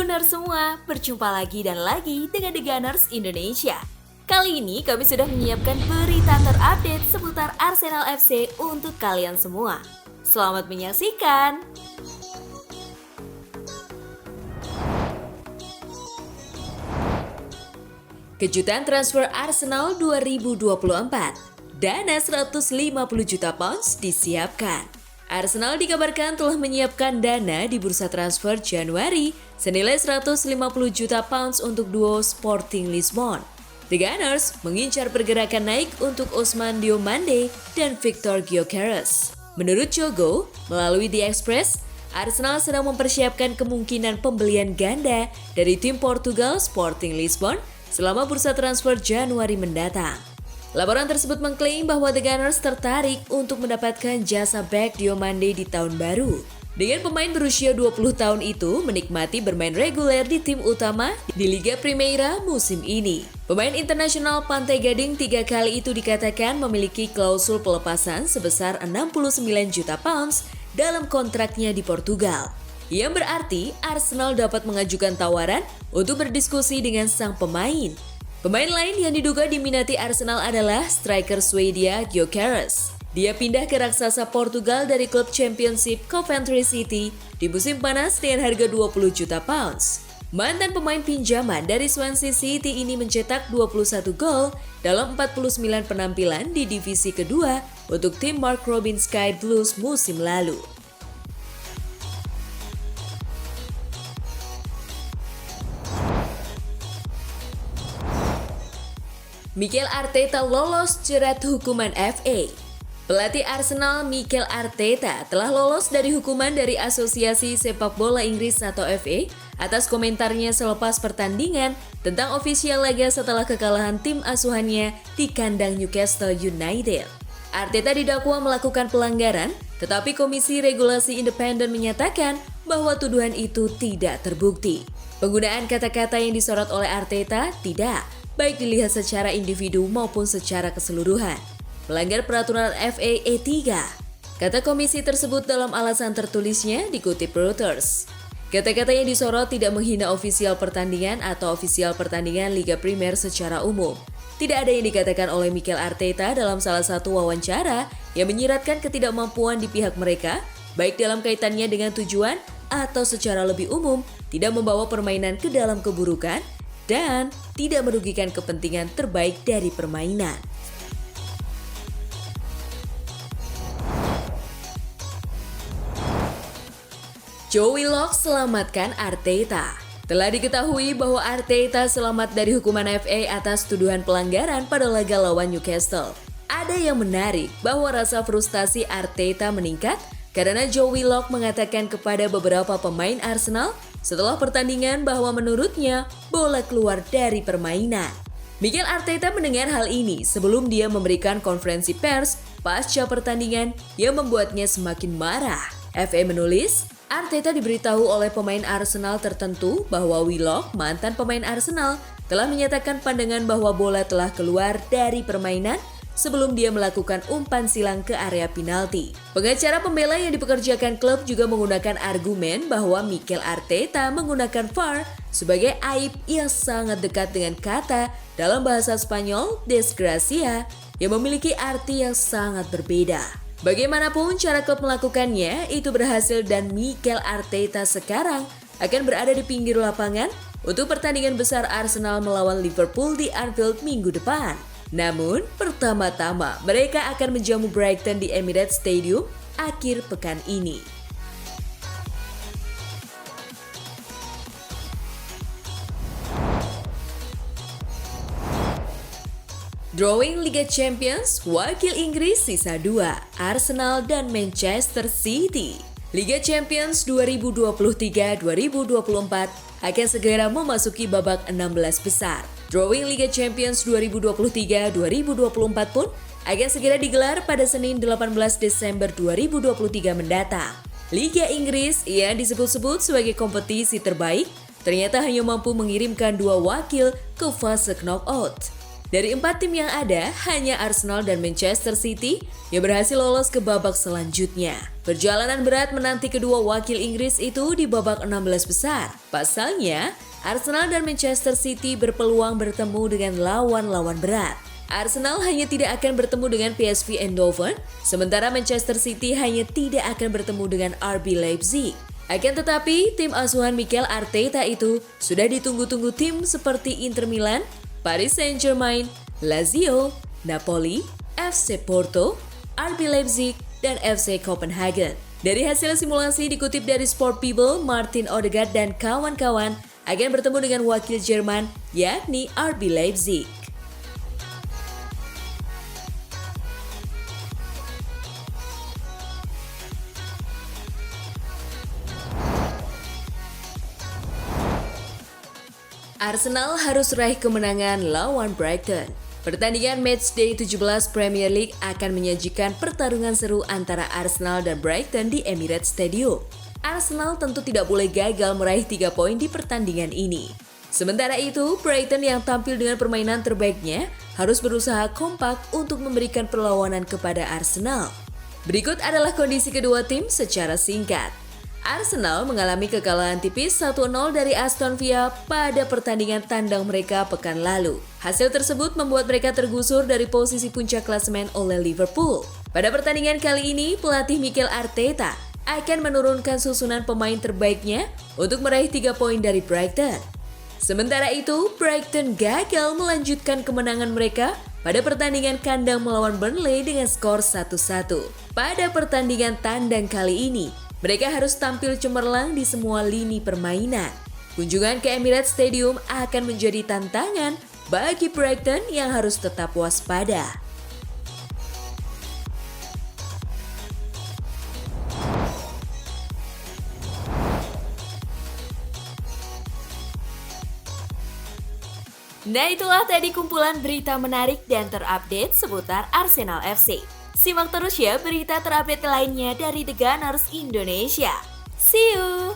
Gunners semua, berjumpa lagi dan lagi dengan The Gunners Indonesia. Kali ini kami sudah menyiapkan berita terupdate seputar Arsenal FC untuk kalian semua. Selamat menyaksikan! Kejutan transfer Arsenal 2024, dana 150 juta pounds disiapkan. Arsenal dikabarkan telah menyiapkan dana di bursa transfer Januari senilai 150 juta pounds untuk duo Sporting Lisbon. The Gunners mengincar pergerakan naik untuk Ousmane Diomande dan Victor Gyökeres. Menurut Jogo, melalui The Express, Arsenal sedang mempersiapkan kemungkinan pembelian ganda dari tim Portugal Sporting Lisbon selama bursa transfer Januari mendatang. Laporan tersebut mengklaim bahwa The Gunners tertarik untuk mendapatkan jasa back Diomande di tahun baru. Dengan pemain berusia 20 tahun itu menikmati bermain reguler di tim utama di Liga Primeira musim ini. Pemain internasional Pantai Gading 3 kali itu dikatakan memiliki klausul pelepasan sebesar 69 juta pounds dalam kontraknya di Portugal. Yang berarti Arsenal dapat mengajukan tawaran untuk berdiskusi dengan sang pemain. Pemain lain yang diduga diminati Arsenal adalah striker Swedia Gyökeres. Dia pindah ke raksasa Portugal dari klub Championship Coventry City di musim panas dengan harga 20 juta pounds. Mantan pemain pinjaman dari Swansea City ini mencetak 21 gol dalam 49 penampilan di divisi kedua untuk tim Mark Robin Sky Blues musim lalu. Mikel Arteta lolos jerat hukuman FA. Pelatih Arsenal Mikel Arteta telah lolos dari hukuman dari Asosiasi Sepak Bola Inggris atau FA atas komentarnya selepas pertandingan tentang ofisial laga setelah kekalahan tim asuhannya di kandang Newcastle United. Arteta didakwa melakukan pelanggaran, tetapi Komisi Regulasi Independen menyatakan bahwa tuduhan itu tidak terbukti. Penggunaan kata-kata yang disorot oleh Arteta tidak baik dilihat secara individu maupun secara keseluruhan melanggar peraturan FA E3, kata komisi tersebut dalam alasan tertulisnya dikutip Reuters. Kata-kata yang disorot tidak menghina ofisial pertandingan atau ofisial pertandingan Liga Primer secara umum. Tidak ada yang dikatakan oleh Mikel Arteta dalam salah satu wawancara yang menyiratkan ketidakmampuan di pihak mereka, baik dalam kaitannya dengan tujuan atau secara lebih umum tidak membawa permainan ke dalam keburukan dan tidak merugikan kepentingan terbaik dari permainan. Joe Willock selamatkan Arteta. Telah diketahui bahwa Arteta selamat dari hukuman FA atas tuduhan pelanggaran pada laga lawan Newcastle. Ada yang menarik bahwa rasa frustasi Arteta meningkat karena Joe Willock mengatakan kepada beberapa pemain Arsenal setelah pertandingan bahwa menurutnya bola keluar dari permainan. Mikel Arteta mendengar hal ini sebelum dia memberikan konferensi pers pasca pertandingan yang membuatnya semakin marah. FA menulis, Arteta diberitahu oleh pemain Arsenal tertentu bahwa Willock, mantan pemain Arsenal, telah menyatakan pandangan bahwa bola telah keluar dari permainan sebelum dia melakukan umpan silang ke area penalti. Pengacara pembela yang dipekerjakan klub juga menggunakan argumen bahwa Mikel Arteta menggunakan VAR sebagai aib yang sangat dekat dengan kata dalam bahasa Spanyol desgracia yang memiliki arti yang sangat berbeda. Bagaimanapun cara klub melakukannya itu berhasil dan Mikel Arteta sekarang akan berada di pinggir lapangan untuk pertandingan besar Arsenal melawan Liverpool di Anfield minggu depan. Namun, pertama-tama mereka akan menjamu Brighton di Emirates Stadium akhir pekan ini. Drawing Liga Champions, wakil Inggris sisa 2, Arsenal dan Manchester City. Liga Champions 2023-2024 akan segera memasuki babak 16 besar. Drawing Liga Champions 2023-2024 pun akan segera digelar pada Senin 18 Desember 2023 mendatang. Liga Inggris yang disebut-sebut sebagai kompetisi terbaik ternyata hanya mampu mengirimkan 2 wakil ke fase knockout. Dari 4 tim yang ada, hanya Arsenal dan Manchester City yang berhasil lolos ke babak selanjutnya. Perjalanan berat menanti kedua wakil Inggris itu di babak 16 besar. Pasalnya, Arsenal dan Manchester City berpeluang bertemu dengan lawan-lawan berat. Arsenal hanya tidak akan bertemu dengan PSV Eindhoven, sementara Manchester City hanya tidak akan bertemu dengan RB Leipzig. Akan tetapi, tim asuhan Mikel Arteta itu sudah ditunggu-tunggu tim seperti Inter Milan, Paris Saint-Germain, Lazio, Napoli, FC Porto, RB Leipzig, dan FC Copenhagen. Dari hasil simulasi dikutip dari Sport People, Martin Odegaard dan kawan-kawan akan bertemu dengan wakil Jerman, yakni RB Leipzig. Arsenal harus raih kemenangan lawan Brighton. Pertandingan Matchday 17 Premier League akan menyajikan pertarungan seru antara Arsenal dan Brighton di Emirates Stadium. Arsenal tentu tidak boleh gagal meraih 3 poin di pertandingan ini. Sementara itu, Brighton yang tampil dengan permainan terbaiknya harus berusaha kompak untuk memberikan perlawanan kepada Arsenal. Berikut adalah kondisi kedua tim secara singkat. Arsenal mengalami kekalahan tipis 1-0 dari Aston Villa pada pertandingan tandang mereka pekan lalu. Hasil tersebut membuat mereka tergusur dari posisi puncak klasemen oleh Liverpool. Pada pertandingan kali ini, pelatih Mikel Arteta akan menurunkan susunan pemain terbaiknya untuk meraih 3 poin dari Brighton. Sementara itu, Brighton gagal melanjutkan kemenangan mereka pada pertandingan kandang melawan Burnley dengan skor 1-1. Pada pertandingan tandang kali ini, mereka harus tampil cemerlang di semua lini permainan. Kunjungan ke Emirates Stadium akan menjadi tantangan bagi Brighton yang harus tetap waspada. Nah, itulah tadi kumpulan berita menarik dan terupdate seputar Arsenal FC. Simak terus ya berita terupdate lainnya dari The Gunners Indonesia. See you!